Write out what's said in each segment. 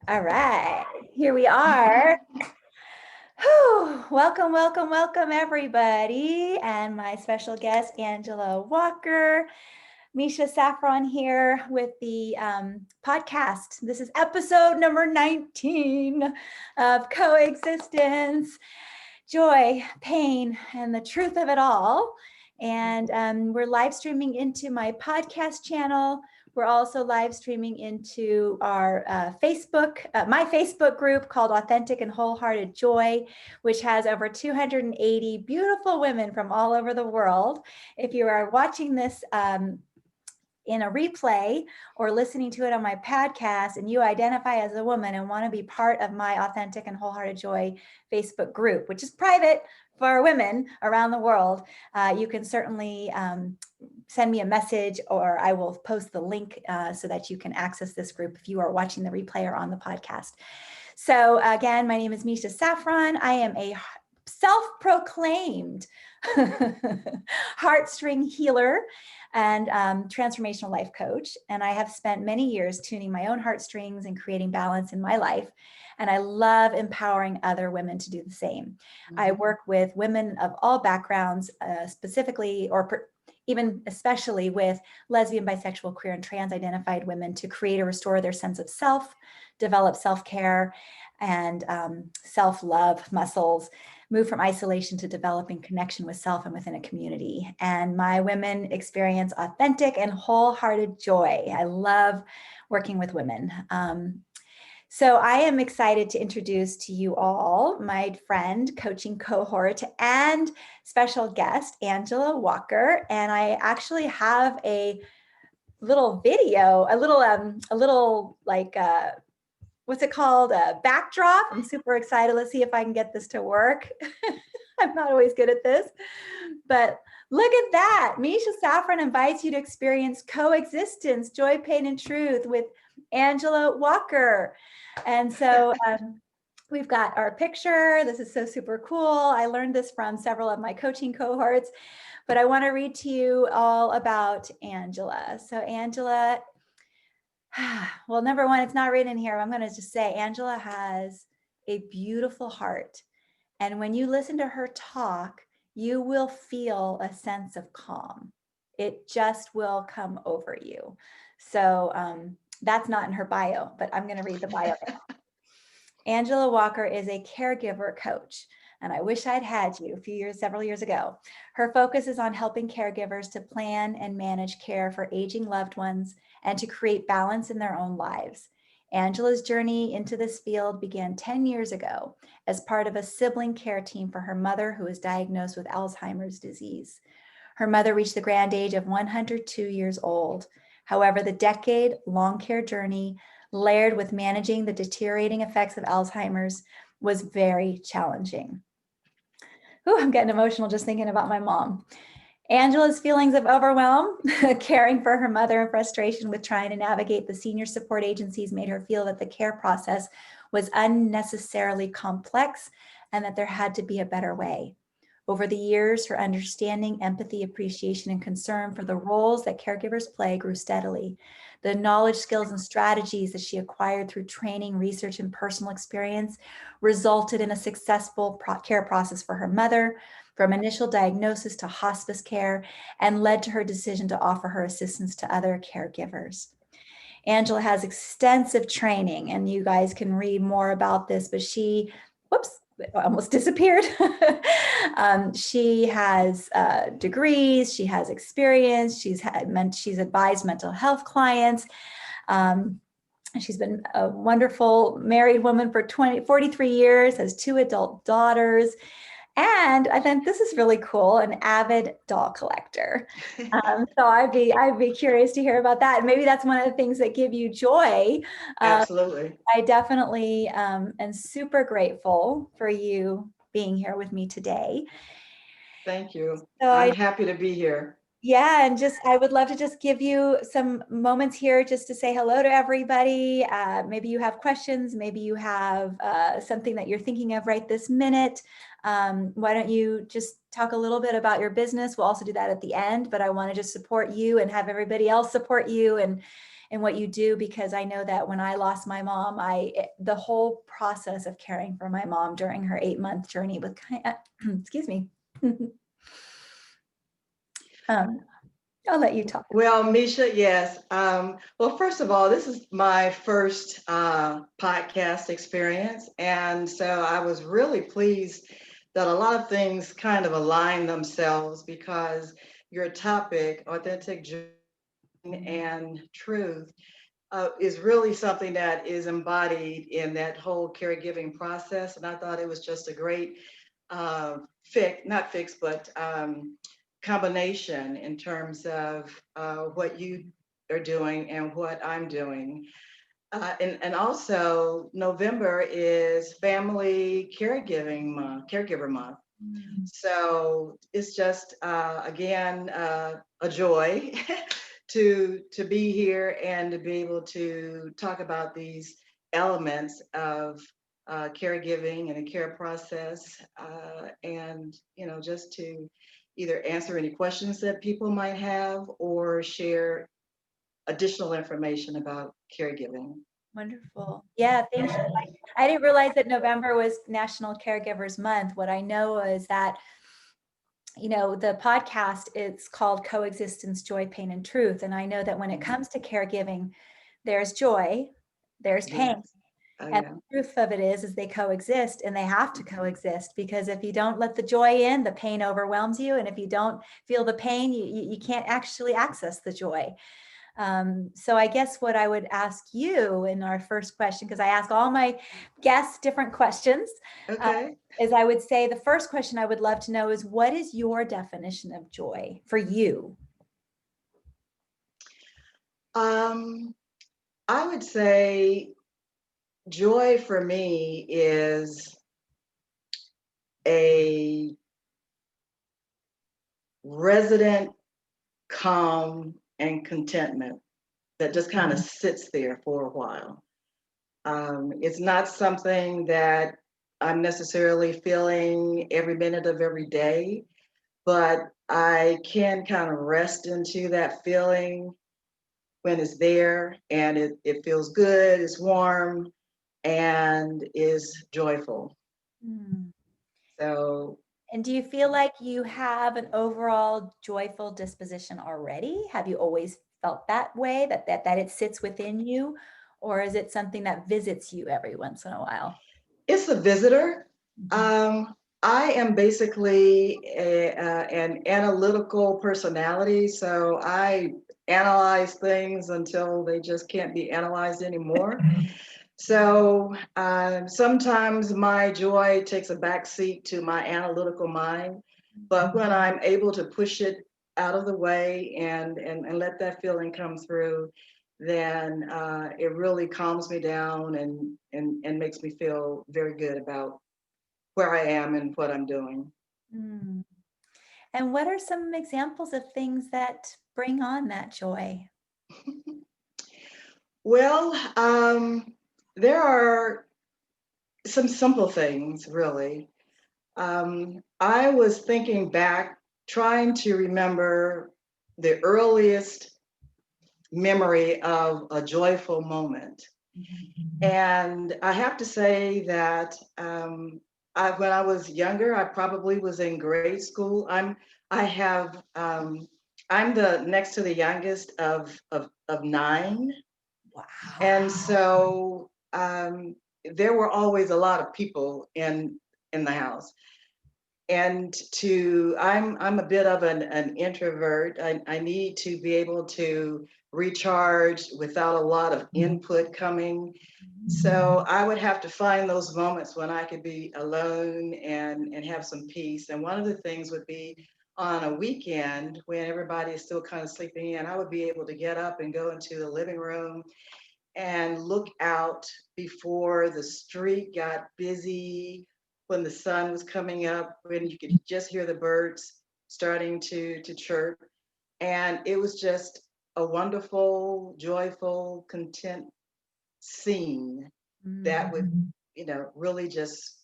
All right, here we are. Whew. Welcome, welcome, welcome, everybody. And my special guest, Angela Walker. Misha Safran here with the podcast. This is episode number 19 of Coexistence, Joy, Pain, and the Truth of It All. And we're live streaming into my podcast channel. We're also live streaming into our my Facebook group called Authentic and Wholehearted Joy, which has over 280 beautiful women from all over the world. If you are watching this in a replay or listening to it on my podcast and you identify as a woman and want to be part of my Authentic and Wholehearted Joy Facebook group, which is private for women around the world, you can certainly send me a message, or I will post the link so that you can access this group if you are watching the replay or on the podcast. So again, my name is Misha Safran. I am a self-proclaimed heartstring healer and transformational life coach. And I have spent many years tuning my own heartstrings and creating balance in my life. And I love empowering other women to do the same. Mm-hmm. I work with women of all backgrounds, specifically or even especially with lesbian, bisexual, queer, and trans-identified women to create or restore their sense of self, develop self-care and self-love muscles, move from isolation to developing connection with self and within a community. And my women experience authentic and wholehearted joy. I love working with women. So I am excited to introduce to you all my friend, coaching cohort, and special guest, Angela Walker. And I actually have a little video, a little like, what's it called? A backdrop. I'm super excited. Let's see if I can get this to work. I'm not always good at this, but look at that. Misha Safran invites you to experience coexistence, joy, pain, and truth with Angela Walker. And so we've got our picture. This is so super cool. I learned this from several of my coaching cohorts, but I want to read to you all about Angela. So Angela, well, number one, it's not written in here. I'm going to just say Angela has a beautiful heart. And when you listen to her talk, you will feel a sense of calm. It just will come over you. So that's not in her bio, but I'm going to read the bio now. Angela Walker is a caregiver coach, and I wish I'd had you several years ago. Her focus is on helping caregivers to plan and manage care for aging loved ones and to create balance in their own lives. Angela's journey into this field began 10 years ago as part of a sibling care team for her mother, who was diagnosed with Alzheimer's disease. Her mother reached the grand age of 102 years old. However, the decade-long care journey, layered with managing the deteriorating effects of Alzheimer's, was very challenging. Ooh, I'm getting emotional just thinking about my mom. Angela's feelings of overwhelm, caring for her mother, and frustration with trying to navigate the senior support agencies made her feel that the care process was unnecessarily complex and that there had to be a better way. Over the years, her understanding, empathy, appreciation, and concern for the roles that caregivers play grew steadily. The knowledge, skills, and strategies that she acquired through training, research, and personal experience resulted in a successful care process for her mother, from initial diagnosis to hospice care, and led to her decision to offer her assistance to other caregivers. Angela has extensive training, and you guys can read more about this, but she, almost disappeared. She has degrees, she has experience, she's advised mental health clients. She's been a wonderful married woman for 43 years, has 2 adult daughters. And I think this is really cool, an avid doll collector. So I'd be curious to hear about that. And maybe that's one of the things that give you joy. Absolutely. I definitely am super grateful for you being here with me today. Thank you. So I'm happy to be here. Yeah, and I would love to just give you some moments here just to say hello to everybody. Maybe you have questions, maybe you have something that you're thinking of right this minute. Why don't you just talk a little bit about your business? We'll also do that at the end, but I want to just support you and have everybody else support you in what you do, because I know that when I lost my mom, the whole process of caring for my mom during her 8-month journey was kind of, excuse me. um, I'll let you talk. Well, Misha, yes. Well, first of all, this is my first podcast experience. And so I was really pleased that a lot of things kind of align themselves because your topic, authentic joy and truth, is really something that is embodied in that whole caregiving process. And I thought it was just a great not fix, but combination in terms of what you are doing and what I'm doing. And also, November is Family Caregiving Month, Caregiver Month. So it's just again a joy to be here and to be able to talk about these elements of caregiving and a care process, and just to either answer any questions that people might have or share additional information about caregiving. Wonderful. Yeah, thank you. I didn't realize that November was National Caregivers Month. What I know is that, the podcast, it's called Coexistence, Joy, Pain, and Truth. And I know that when it comes to caregiving, there's joy, there's pain. Yes. Oh, And yeah. the truth of it is they coexist, and they have to coexist, because if you don't let the joy in, the pain overwhelms you. And if you don't feel the pain, you can't actually access the joy. So I guess what I would ask you in our first question, because I ask all my guests different questions, Okay. is I would say the first question I would love to know is, what is your definition of joy for you? Um, I would say joy for me is a resident calm and contentment that just kind of sits there for a while. It's not something that I'm necessarily feeling every minute of every day, but I can kind of rest into that feeling when it's there, and it feels good, it's warm, and is joyful. Hmm. So And do you feel like you have an overall joyful disposition already? Have you always felt that way, that it sits within you? Or is it something that visits you every once in a while? it's a visitor. Mhm. Um, I am basically an analytical personality, so I analyze things until they just can't be analyzed anymore. So sometimes my joy takes a backseat to my analytical mind, but when I'm able to push it out of the way and let that feeling come through, then it really calms me down and makes me feel very good about where I am and what I'm doing. Mm. And what are some examples of things that bring on that joy? Well, there are some simple things, really. I was thinking back, trying to remember the earliest memory of a joyful moment. And I have to say that when I was younger, I probably was in grade school. I have I'm the next to the youngest of nine, Wow. and so there were always a lot of people in the house. And I'm a bit of an introvert. I need to be able to recharge without a lot of input coming. So I would have to find those moments when I could be alone and have some peace. And one of the things would be on a weekend when everybody is still kind of sleeping in, I would be able to get up and go into the living room and look out before the street got busy, when the sun was coming up, when you could just hear the birds starting to chirp. And it was just a wonderful, joyful, content scene that would, Mm. really just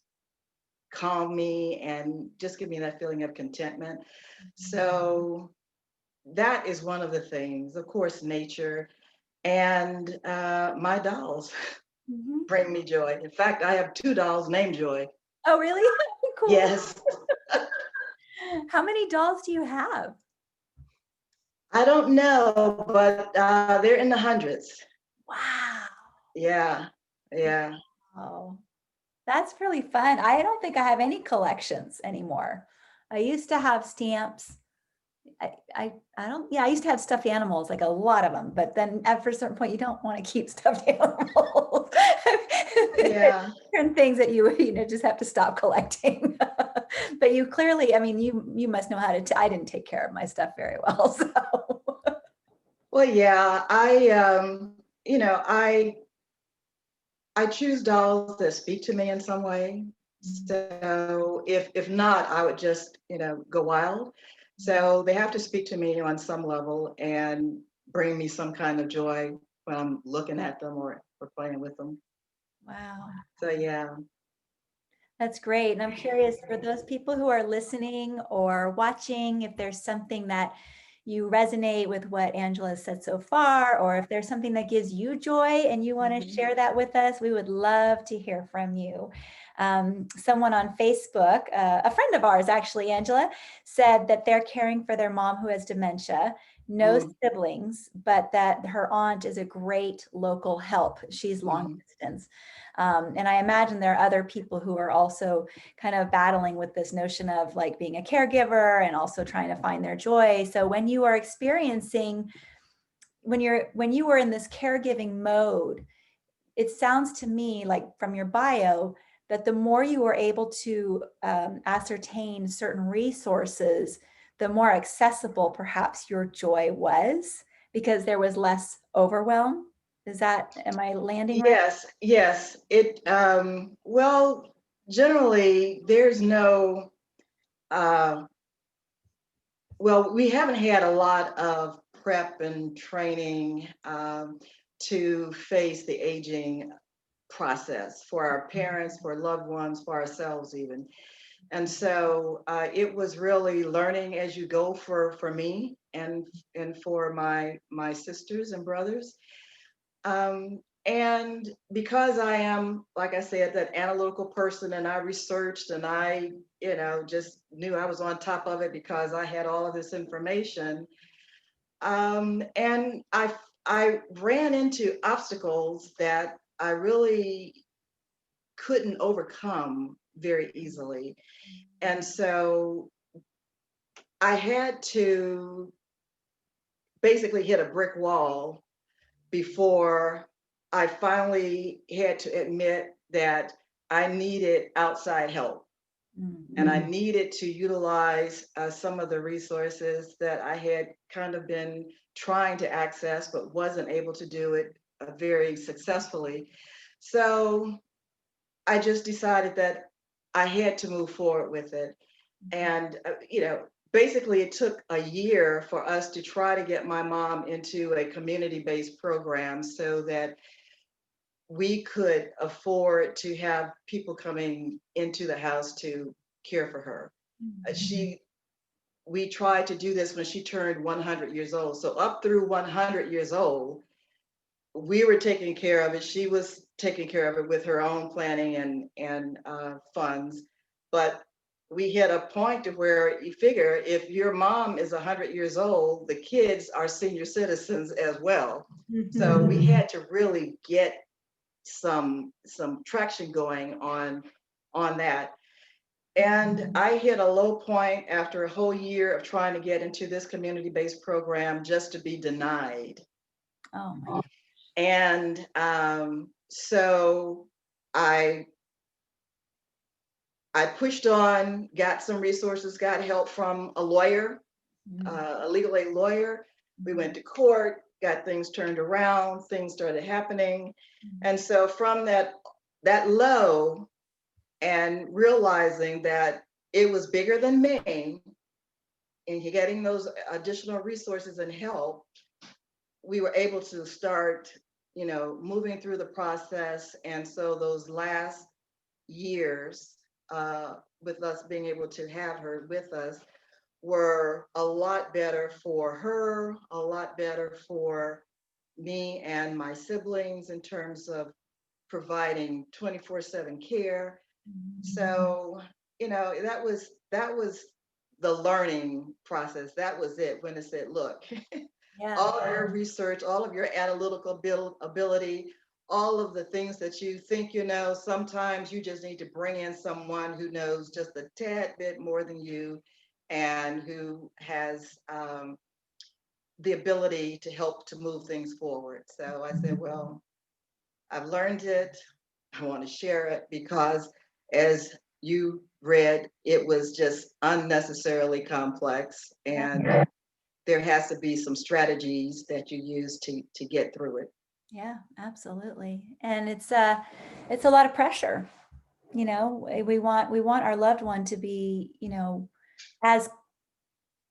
calm me and just give me that feeling of contentment. So that is one of the things. Of course, nature. and my dolls Mhm. bring me joy. In fact, I have two dolls named Joy. Oh, really? Cool. Yes, How many dolls do you have? I don't know, but they're in the hundreds. Wow. Yeah, yeah. Oh, that's really fun. I don't think I have any collections anymore. I used to have stamps. I don't, yeah, I used to have stuffed animals, like a lot of them, but then after a certain point, you don't want to keep stuffed animals. Yeah. Certain things that you just have to stop collecting. But you clearly, I mean, you must know how to, I didn't take care of my stuff very well. So, Well, yeah, you know, I choose dolls that speak to me in some way. So if not, I would just, go wild. So they have to speak to me on some level and bring me some kind of joy when I'm looking at them or playing with them. wow. So yeah. That's great. And I'm curious for those people who are listening or watching, if there's something that you resonate with what Angela has said so far, or if there's something that gives you joy and you want to Mhm. share that with us, we would love to hear from you. Someone on Facebook, a friend of ours, actually, Angela, said that they're caring for their mom who has dementia, no Mm, siblings, but that her aunt is a great local help. She's long mhm. distance. And I imagine there are other people who are also kind of battling with this notion of like being a caregiver and also trying to find their joy. So when you are experiencing, when you were in this caregiving mode, it sounds to me like from your bio that the more you were able to ascertain certain resources, the more accessible perhaps your joy was because there was less overwhelm. Is that, am I landing right? Yes, yes. Well, generally, there's no, uh, well, we haven't had a lot of prep and training to face the aging process for our parents, for loved ones, for ourselves even. And so it was really learning as you go for me and for my sisters and brothers. And because I am, like I said, that analytical person, and I researched and I, just knew I was on top of it because I had all of this information. And I ran into obstacles that I really couldn't overcome very easily. And so I had to basically hit a brick wall before I finally had to admit that I needed outside help and I Mhm. needed to utilize some of the resources that I had kind of been trying to access but wasn't able to do it very successfully. So I just decided that I had to move forward with it. And, basically, it took a year for us to try to get my mom into a community based program so that we could afford to have people coming into the house to care for her. She We tried to do this when she turned 100 years old. So up through 100 years old, we were taking care of it. She was taking care of it with her own planning and funds. But we hit a point to where you figure if your mom is 100 years old, the kids are senior citizens as well. So we Mhm. had to really get some traction going on that. And I hit a low point after a whole year of trying to get into this community-based program just to be denied. Oh my. And so I I pushed on, got some resources, got help from a lawyer, Mhm. a legal aid lawyer. We went to court, got things turned around, things started happening. And so from that low and realizing that it was bigger than me and getting those additional resources and help, we were able to start, moving through the process. And so those last years with us being able to have her with us were a lot better for her, a lot better for me and my siblings in terms of providing 24/7 care. So, that was the learning process. That was it when it said, look, Yeah. all of your research, all of your analytical ability, all of the things that you think you know, sometimes you just need to bring in someone who knows just a tad bit more than you and who has the ability to help to move things forward. So I said, well, I've learned it. I want to share it because, as you read, it was just unnecessarily complex, and Yeah. there has to be some strategies that you use to get through it. Yeah, absolutely. And it's a lot of pressure. We want our loved one to be, as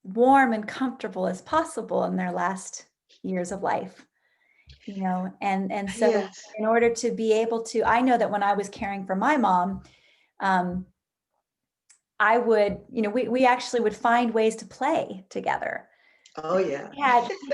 warm and comfortable as possible in their last years of life. And so Yes. in order to be able to, I know that when I was caring for my mom, um, I would, we actually would find ways to play together. Oh yeah. He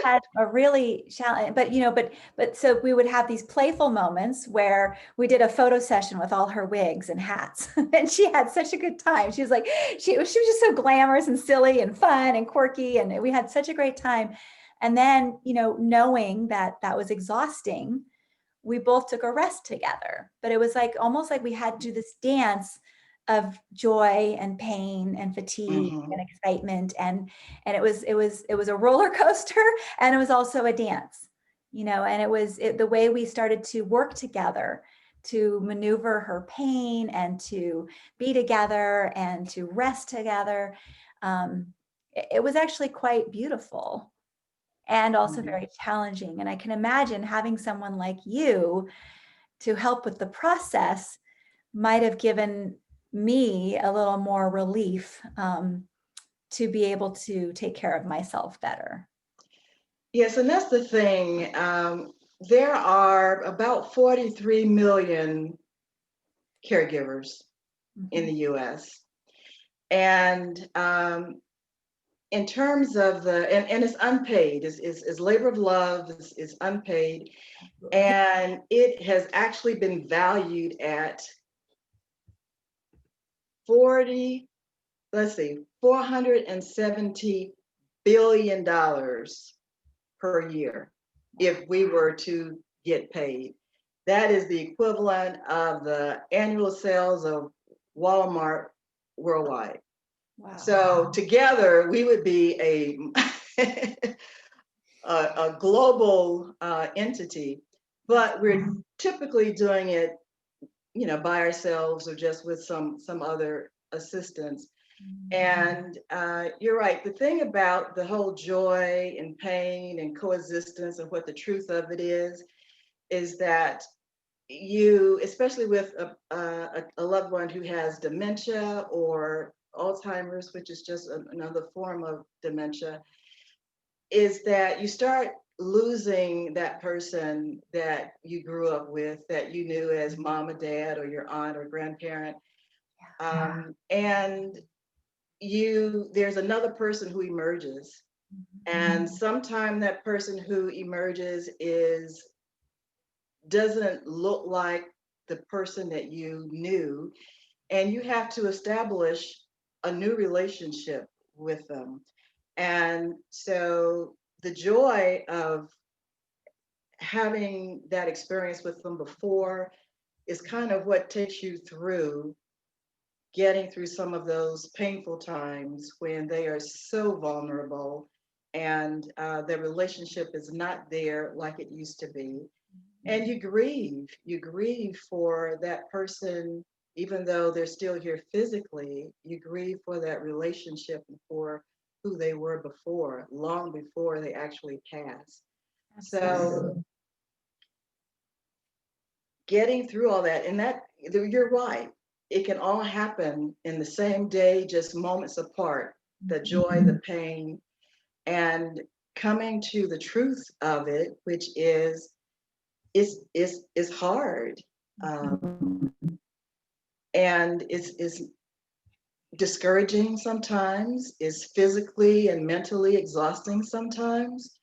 had a really challenge, but so we would have these playful moments where we did a photo session with all her wigs and hats, and she had such a good time. She was like, she was just so glamorous and silly and fun and quirky, and we had such a great time. And then, knowing that that was exhausting, we both took a rest together. But it was like almost like we had to do this dance of joy and pain and fatigue Hmm. and excitement, and it was a roller coaster, and it was also a dance, and the way we started to work together to maneuver her pain and to be together and to rest together. It was actually quite beautiful and also Hmm. very challenging. And I can imagine having someone like you to help with the process might have given me a little more relief, to be able to take care of myself better. Yes, and that's the thing. There are about 43 million caregivers in Mhm. the US. And in terms of and it's unpaid, is labor of love, is unpaid. Absolutely. And it has actually been valued at 40, let's see, $470 billion per year if we were to get paid. That is the equivalent of the annual sales of Walmart worldwide. Wow. So together we would be a global entity, but we're typically doing it, by ourselves or just with some other assistance. And you're right. The thing about the whole joy and pain and coexistence and what the truth of it is that you, especially with a loved one who has dementia or Alzheimer's, which is just another form of dementia, is that you start losing that person that you grew up with, that you knew as mom or dad or your aunt or grandparent. And there's another person who emerges. And sometimes that person who emerges doesn't look like the person that you knew, and you have to establish a new relationship with them. And so the joy of having that experience with them before is kind of what takes you through getting through some of those painful times when they are so vulnerable and their relationship is not there like it used to be. And you grieve for that person, even though they're still here physically, you grieve for that relationship and for who they were before, long before they actually passed. Absolutely. So getting through all that, and that, you're right, it can all happen in the same day, just moments apart, the joy, the pain, and coming to the truth of it, which is hard. Um, and is discouraging sometimes, is physically and mentally exhausting sometimes.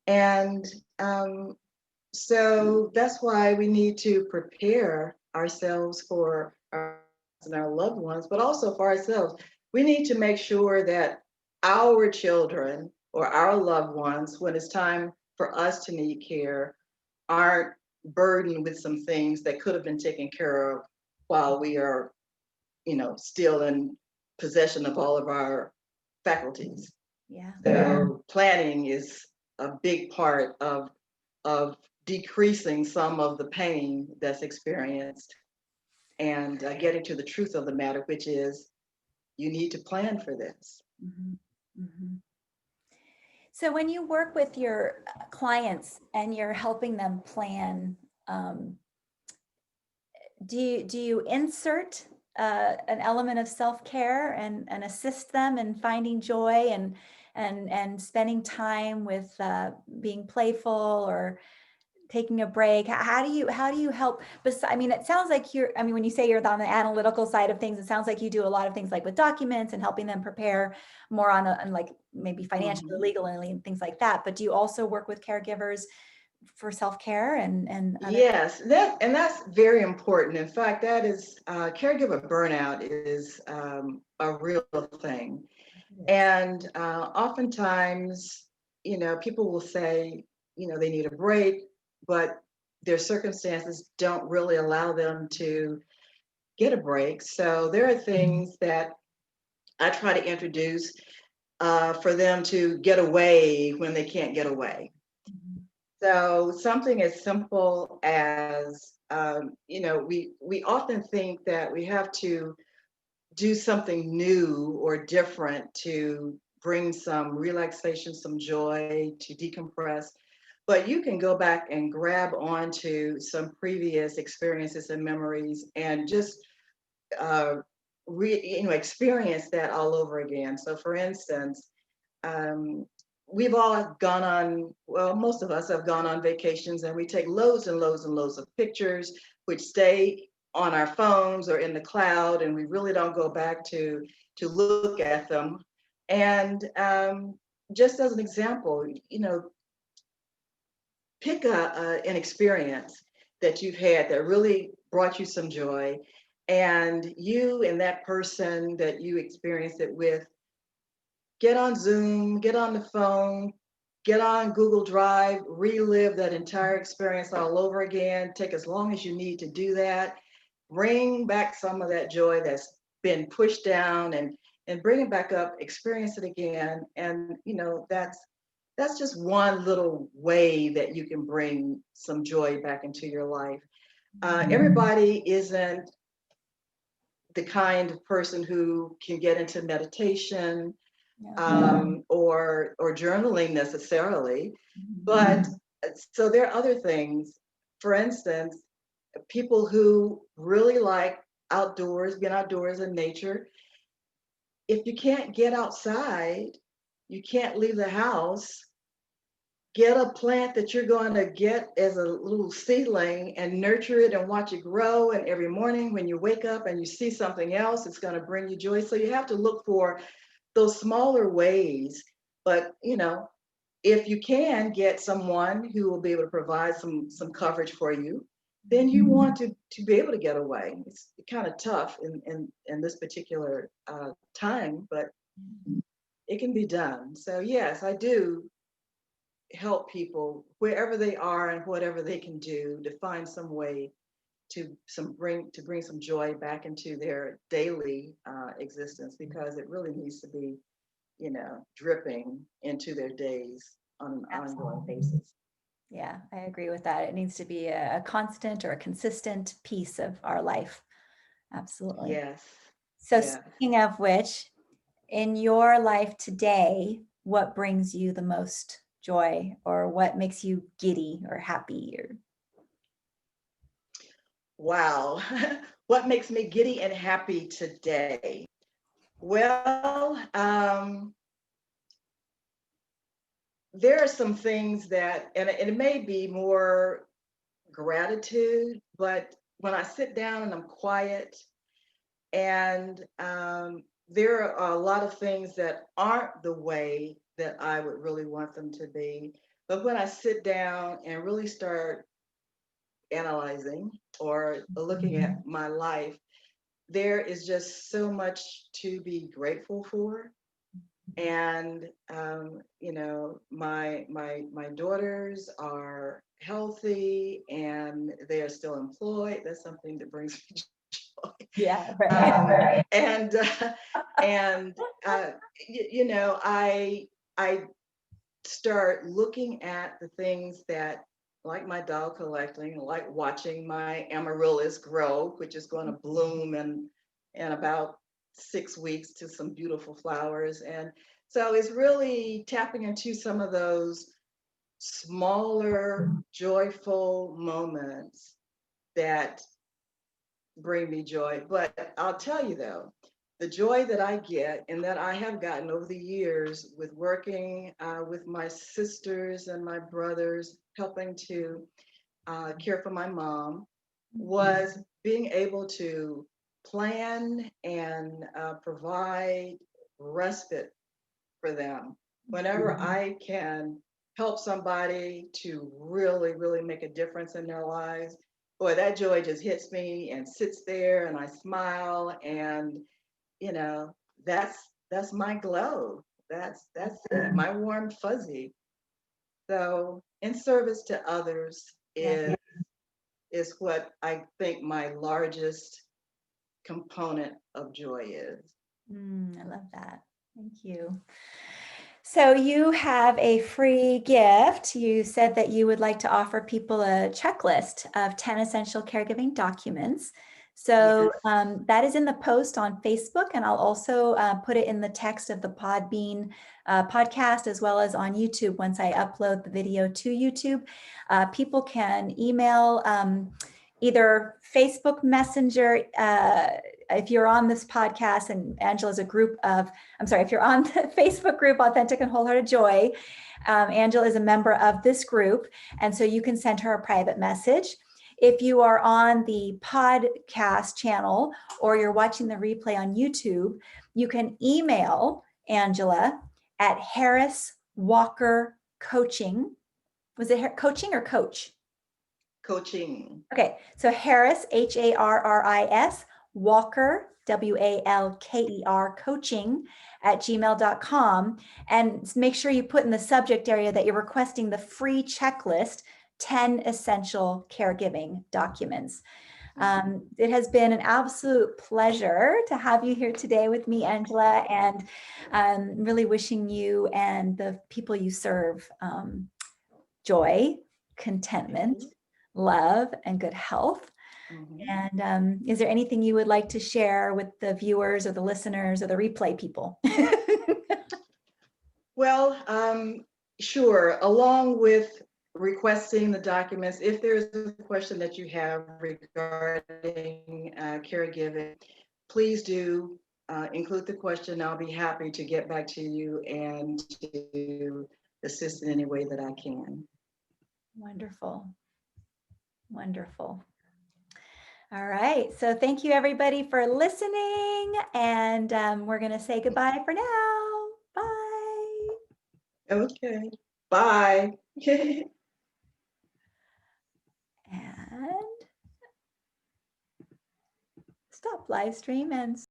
And So that's why we need to prepare ourselves for our and our loved ones, but also for ourselves. We need to make sure that our children or our loved ones, when it's time for us to need care, aren't burdened with some things that could have been taken care of while we are, still in possession of all of our faculties. Yeah. So planning is a big part of decreasing some of the pain that's experienced and getting to the truth of the matter, which is you need to plan for this. Mhm. Mhm. So when you work with your clients and you're helping them plan, um, do you insert an element of self-care and assist them in finding joy and spending time with being playful or taking a break? How do you help? I mean, it sounds like you're. I mean, when you say you're on the analytical side of things, it sounds like you do a lot of things like with documents and helping them prepare more on like maybe financial or Mhm. legal and things like that. But do you also work with caregivers for self-care and other? Yes, that's very important. In fact, that is caregiver burnout is a real thing, Yes. and oftentimes, people will say, they need a break, but their circumstances don't really allow them to get a break. So there are things that I try to introduce for them to get away when they can't get away. Mhm. So something as simple as, we often think that we have to do something new or different to bring some relaxation, some joy, to decompress. But you can go back and grab onto some previous experiences and memories and just uh, experience that all over again. So, for instance, um, we've all gone on, well, most of us have gone on vacations and we take loads and loads and loads of pictures, which stay on our phones or in the cloud, and we really don't go back to look at them. And just as an example, pick an experience that you've had that really brought you some joy, and you and that person that you experienced it with get on Zoom, get on the phone, get on Google Drive, relive that entire experience all over again. Take as long as you need to do that. Bring back some of that joy that's been pushed down and bring it back up, experience it again. And that's just one little way that you can bring some joy back into your life. Everybody isn't the kind of person who can get into meditation Yeah. or journaling necessarily, Mhm. but so there are other things. For instance, people who really like outdoors, being outdoors in nature. If you can't get outside, you can't leave the house. Get a plant that you're going to get as a little seedling and nurture it and watch it grow. And every morning when you wake up and you see something else, it's going to bring you joy. So you have to look for those smaller ways. But if you can get someone who will be able to provide some coverage for you, then you want to be able to get away. It's kind of tough in this particular time, but it can be done. So yes, I do help people wherever they are and whatever they can do to find some way to bring some joy back into their daily existence, because it really needs to be dripping into their days on an ongoing Absolutely. basis. Yeah, I agree with that. It needs to be a constant or a consistent piece of our life. Absolutely. Yes, So yes. speaking of which, in your life today, what brings you the most joy or what makes you giddy or happy or Wow. What makes me giddy and happy today? Well, there are some things that, and it may be more gratitude, but when I sit down and I'm quiet and there are a lot of things that aren't the way that I would really want them to be. But when I sit down and really start analyzing or looking at my life, there is just so much to be grateful for. And my daughters are healthy and they are still employed. That's something that brings me joy. Yeah, right. And and I start looking at the things that, like my dog collecting, like watching my amaryllis grow, which is going to bloom in about 6 weeks to some beautiful flowers. And so it's really tapping into some of those smaller, joyful moments that bring me joy. But I'll tell you though, the joy that I get and that I have gotten over the years with working with my sisters and my brothers, helping to care for my mom, was being able to plan and provide respite for them. Whenever I can help somebody to really, really make a difference in their lives, boy, that joy just hits me and sits there and I smile and you know, that's my glow. That's it, my warm fuzzy. So in service to others Yeah. is what I think my largest component of joy is. I love that. Thank you. So you have a free gift. You said that you would like to offer people a checklist of 10 essential caregiving documents. So Yes. that is in the post on Facebook, and I'll also put it in the text of the Podbean podcast, as well as on YouTube once I upload the video to YouTube. People can email either Facebook Messenger, if you're on this podcast, and Angela's a group of, I'm sorry, if you're on the Facebook group, Authentic and Wholehearted Joy, Angela is a member of this group. And so you can send her a private message. If you are on the podcast channel or you're watching the replay on YouTube, you can email Angela at Harris Walker Coaching. Was it coaching or coach? Coaching. Okay, so Harris, Harris, Walker, Walker, coaching at gmail.com. And make sure you put in the subject area that you're requesting the free checklist, 10 essential caregiving documents. It has been an absolute pleasure to have you here today with me, Angela, and really wishing you and the people you serve joy, contentment, love, and good health. Mm-hmm. And is there anything you would like to share with the viewers or the listeners or the replay people? Well, sure. Along with requesting the documents, if there's a question that you have regarding caregiving, please do include the question. I'll be happy to get back to you and to assist in any way that I can. Wonderful. Wonderful. All right. So thank you, everybody, for listening. And we're going to say goodbye for now. Bye. Okay. Bye. And stop live stream and